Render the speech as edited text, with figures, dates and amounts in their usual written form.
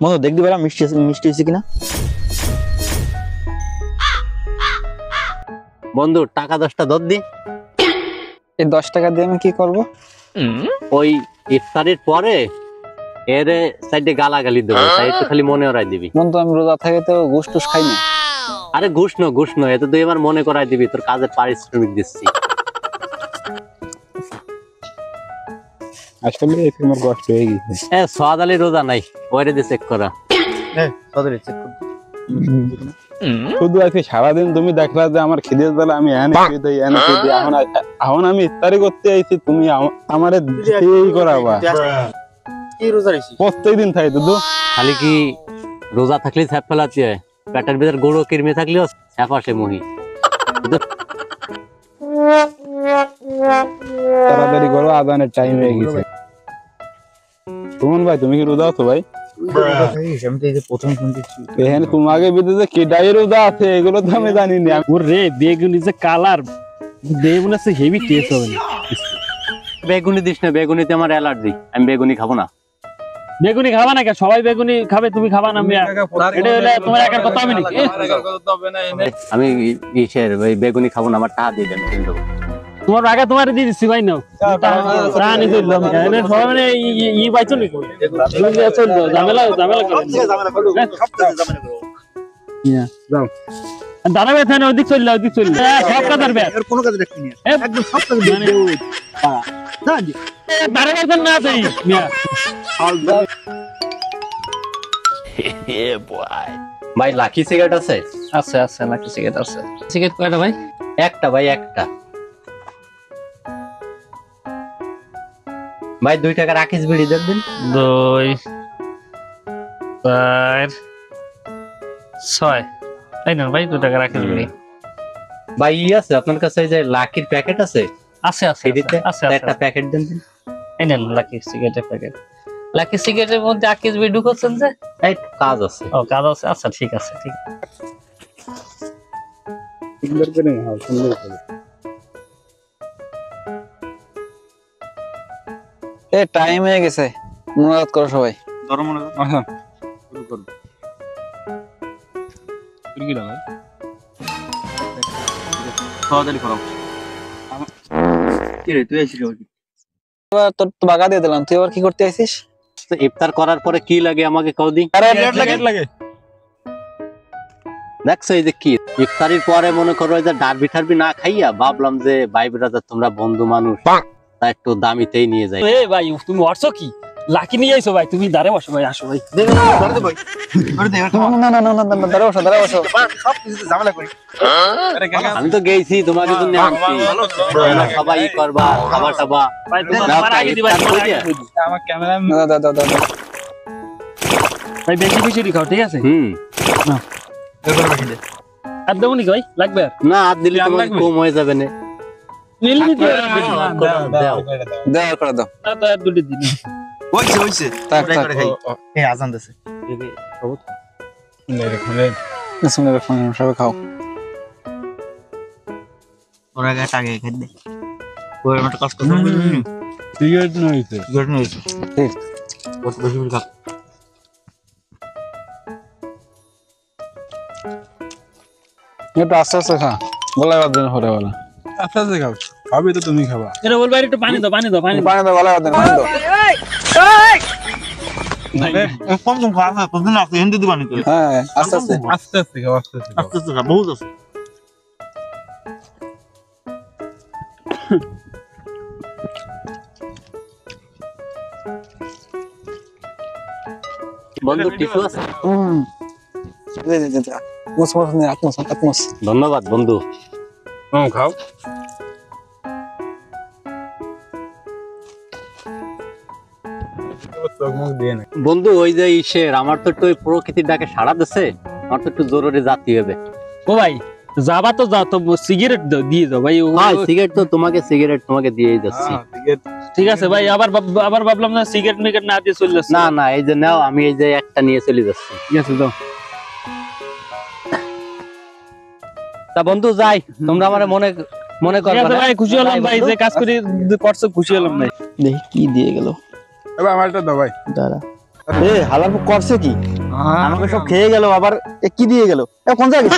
বন্ধু দেখতে পেলাম মিষ্টি মিষ্টি হয়েছে কিনা। বন্ধু টাকা 10টা দর দি। এই 10 টাকা দিয়ে আমি কি করব? ওই ইফতারির পরে এর সাইডে গালাগালি দেবো, তাই একটু খালি মনে ওরাই দিবি। বন্ধু আমি রোজা থেকে তো গোশ টোশ খাই না। আরে ঘুষ ন এত তুই আমার মনে করাই দিবি, তোর কাজের পারিশ্রমিক দিচ্ছি। আসলে তোমার কষ্ট হয়ে গেছে। সোয়াদ আলী রোজা নাই, ওইরে দিয়ে চেক করা। শুধু আজকে সারাদিন তুমি দেখলা যে আমার খিদের জ্বালা আমি এখন আমি ইফতারি করতে আইছি, তুমি আমারে করাবা। প্রত্যেকদিন খাই দুধ খালি কি রোজা থাকলে ছ্যাপ ফেলাতে হয়, পেটের ভিতর গরু কিরমে থাকলেও ছ্যাপ আসে মহি। তাড়াতাড়ি করো, আজানের টাইম হয়ে গেছে। সুমন ভাই তুমি কি রোজা আছো ভাই? তোমাকে বিদেশে কি ডাই রোজা আছে এগুলো তো আমি জানি না। ওরে বেগুনি যে কালার বেগুন আছে হেভি টেস্ট হবে। বেগুনি দিস না, বেগুনিতে আমার অ্যালার্জি, আমি বেগুনি খাবো না। বেগুনি খাবা না, সবাই বেগুনি খাবে, তুমি খাবা না? এটা হলে তোমার একার কথা হবে নাকি? আমি ইসের ওই বেগুনি খাবো না, আমার টাকা দিয়ে দেন। তোমার আগে তোমার দিয়ে দিচ্ছি ভাই, নাও রানি চললো সবাই মানে ই পাইছো নি চললো ঝামেলা ঝামেলা দাঁড়াবে থানে ওদিক চললো, ওদিক চললো সব কাজের ব্যাগ কোনো কাজে দেখছি একদম সব কাজে দাঁড়াবে থান না আছে ভাই লাকি সিগারেট আছে? আছে আছে লাকি সিগারেট আছে। সিগারেট কয়টা ভাই? একটা ভাই, একটা। ভাই 2 টাকা রাখিস বিড়ি দেখবেন। 2 4 6 তাই না ভাই? 2 টাকা রাখিস বিড়ি। ভাই ই আছে আপনার কাছে যে লাকির প্যাকেট আছে? আছে আছে আছে একটা প্যাকেট দেন। এই নেন লাকি সিগারেটের প্যাকেট। লাকি সিগারেটের মধ্যে আকিস বিড়ি ঢুকাচ্ছেন যে? এই কাজ আছে। ও কাজ আছে, আচ্ছা ঠিক আছে ঠিক। সুন্দর করে নাও, সুন্দর করে। এ টাইম হয়ে গেছে, মনোরাত করো সবাই। ধরো মনোরাত। আচ্ছা শুরু করো। শুরু কি দাও? তাড়াতাড়ি করো। কি রে তুই এসেছিস কি? এবার তোর তো বাগা দিয়ে দিলাম, তুই আবার কি করতে আইছিস? তো ইফতার করার পরে কি লাগে আমাকে কও দি। আরে লাগে দেখছো এই যে কি ইফতারির পরে মনে করো যে ডারবি ঠারবি না খাইয়া ভাবলাম যে ভাই ব্রাদার তোমরা বন্ধু মানুষ, তা একটু দামিতেই নিয়ে যাই। এ ভাই তুমি অর্ছো কি লাকি নিয়ে আইছো ভাই? তুমি দাঁড়ে বসো ভাই, আসো ভাই। না না না না না দাঁড়াও বসো, দাঁড়াও বসো। সব কিছু ঝামেলা করি। আমি তো গেছি তোমাকে জন্য আনছি, সবাই করবা খাবার টাবা। ভাই তোমার আগে দিবা, আমার ক্যামেরা দাও দাও দাও দাও। ভাই বেশি বেশি খাও ঠিক আছে? আর দেবো নি ভাই? লাগবে না হাত দিলে তোমার কম হয়ে যাবে না। দাও করে দাও। তো আর দুটি দিন হইছে থাক থাক। এই আজান দিছে। শুনে রাখো, সবাই খাও। ওরা গাটা আগে খেয়ে দে। ওর মত কষ্ট করতে হবে। সিগারেট নইছে। সিগারেট নইছে। ঠিক। কত বেশি করে খা। একটু আস্তে আস্তে খা, গলায় বাদ দিন হরে বলা। আস্তে আস্তে খাও, খাবে তো তুমি খাবা। এটা বল ভাই একটু পানি দাও, পানি দাও, পানি দাও, পানি দাও, গলায় বাদ দিন, পানি দাও। কম কম খাওয়া, প্রতিদিন আসতে হিন্দি দিবানি তো। হ্যাঁ আস্তে আস্তে আস্তে আস্তে খাও, আস্তে আস্তে খাও। আস্তে আস্তে খাও, বহুত আছে। বন্ধু টিস্যু আছে? দে দে দে। মোস মোস নে, আত্মস আত্মস। ধন্যবাদ বন্ধু। খাও। বন্ধু ওই যে ইসের আমার তো একটু প্রকৃতির ডাকে সাড়া দিচ্ছে, আমার তো একটু জরুরি জাতি হবে। ও ভাই যাবা তো যাও, তো সিগারেট দিয়ে দাও ভাই। সিগারেট তো তোমাকে সিগারেট তোমাকে দিয়েই যাচ্ছি। ঠিক আছে ভাই, আবার ভাবলাম না সিগারেট মিগারেট না দিয়ে চলে যাচ্ছে। না না এই যে নাও, আমি এই যে একটা নিয়ে চলে যাচ্ছি। ঠিক আছে দাও। তা বন্ধু যাই, তোমরা আমার মনে মনে করো ভাই। খুশি হলাম ভাই যে কাজ করে করছো, খুশি হলাম ভাই। দেখি কি দিয়ে গেল। এবার আমারটা দাও ভাই। দাঁড়া এ হালার করছে কি আমাকে সব খেয়ে গেল আবার কি দিয়ে গেল কোন জায়গায়